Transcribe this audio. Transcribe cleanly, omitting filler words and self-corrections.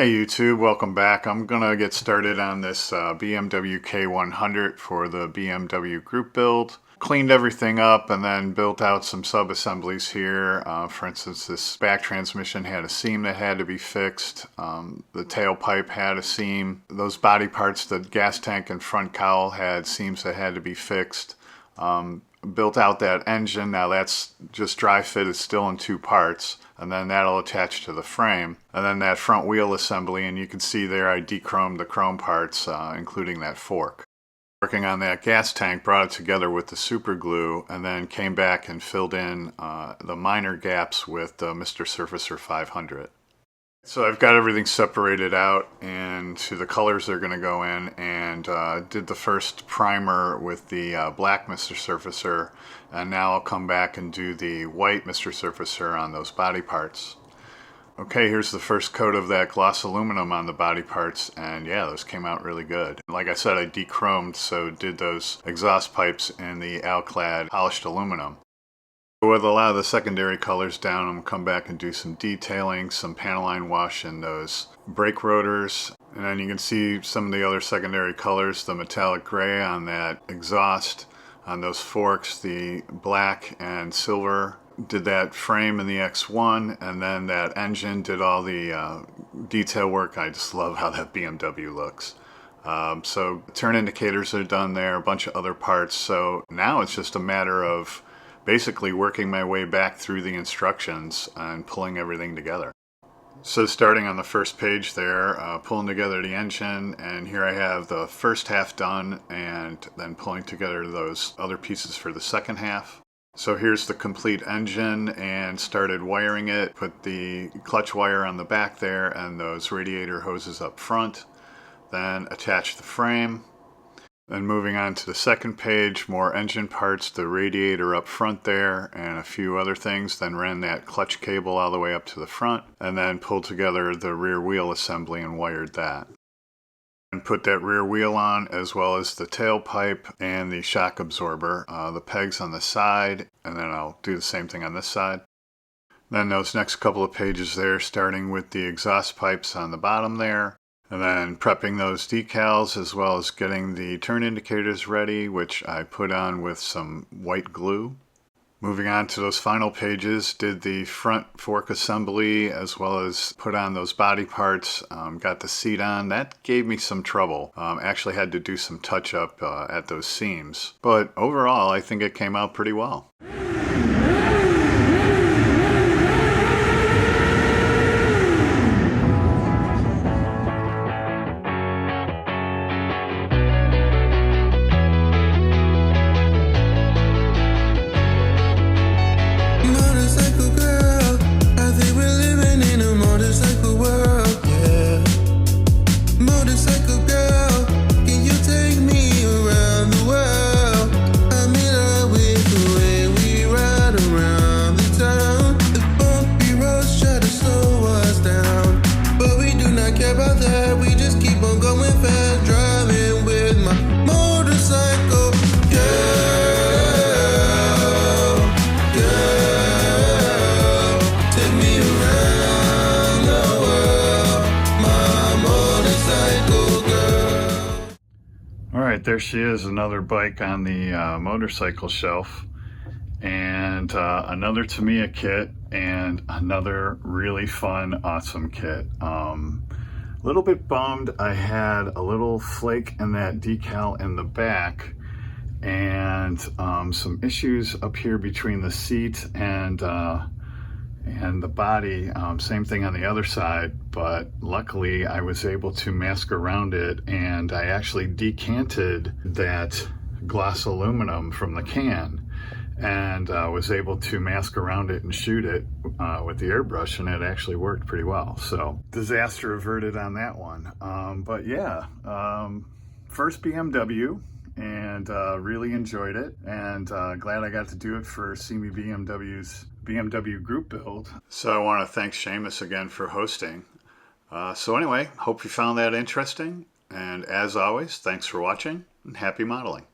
Hey YouTube, welcome back. I'm gonna get started on this BMW K100 for the BMW Group Build. Cleaned everything up and then built out some sub-assemblies here. For instance, this back transmission had a seam that had to be fixed. The tailpipe had a seam. Those body parts, the gas tank and front cowl, had seams that had to be fixed. Built out that engine. Now that's just dry fit. It's still in two parts, and then that'll attach to the frame. And then that front wheel assembly, and you can see there I de-chromed the chrome parts, including that fork. Working on that gas tank, brought it together with the super glue, and then came back and filled in the minor gaps with the Mr. Surfacer 500. So I've got everything separated out and to the colors they're going to go in, and did the first primer with the black Mr. Surfacer, and now I'll come back and do the white Mr. Surfacer on those body parts. Okay, here's the first coat of that gloss aluminum on the body parts, and yeah, those came out really good. Like I said, I de-chromed, so did those exhaust pipes in the alclad polished aluminum. With a lot of the secondary colors down, I'm going to come back and do some detailing, some panel line wash in those brake rotors. And then you can see some of the other secondary colors, the metallic gray on that exhaust, on those forks, the black and silver. Did that frame in the X1, and then that engine, did all the detail work. I just love how that BMW looks. So turn indicators are done there, a bunch of other parts. So now it's just a matter of basically working my way back through the instructions and pulling everything together. So starting on the first page there, pulling together the engine, and here I have the first half done, and then pulling together those other pieces for the second half. So here's the complete engine, and started wiring it, put the clutch wire on the back there and those radiator hoses up front, then attach the frame. Then moving on to the second page, more engine parts, the radiator up front there, and a few other things. Then ran that clutch cable all the way up to the front, and then pulled together the rear wheel assembly and wired that. And put that rear wheel on, as well as the tailpipe and the shock absorber, the pegs on the side, and then I'll do the same thing on this side. Then those next couple of pages there, starting with the exhaust pipes on the bottom there, and then prepping those decals, as well as getting the turn indicators ready, which I put on with some white glue. Moving on to those final pages, did the front fork assembly, as well as put on those body parts, got the seat on. That gave me some trouble. Actually had to do some touch up at those seams. But overall, I think it came out pretty well. We just keep on going fast, driving with my motorcycle. Girl, girl, take me around the world, my motorcycle girl. Alright, there she is, another bike on the motorcycle shelf. And another Tamiya kit, and another really fun, awesome kit. A little bit bummed I had a little flake in that decal in the back, and some issues up here between the seat and the body. Same thing on the other side, but luckily I was able to mask around it, and I actually decanted that gloss aluminum from the can, and was able to mask around it and shoot it with the airbrush, and it actually worked pretty well. So disaster averted on that one. But yeah, first BMW, and really enjoyed it, and glad I got to do it for seamybmw's BMW Group Build. So I want to thank Seamus again for hosting. So anyway, hope you found that interesting, and as always, thanks for watching, and happy modeling.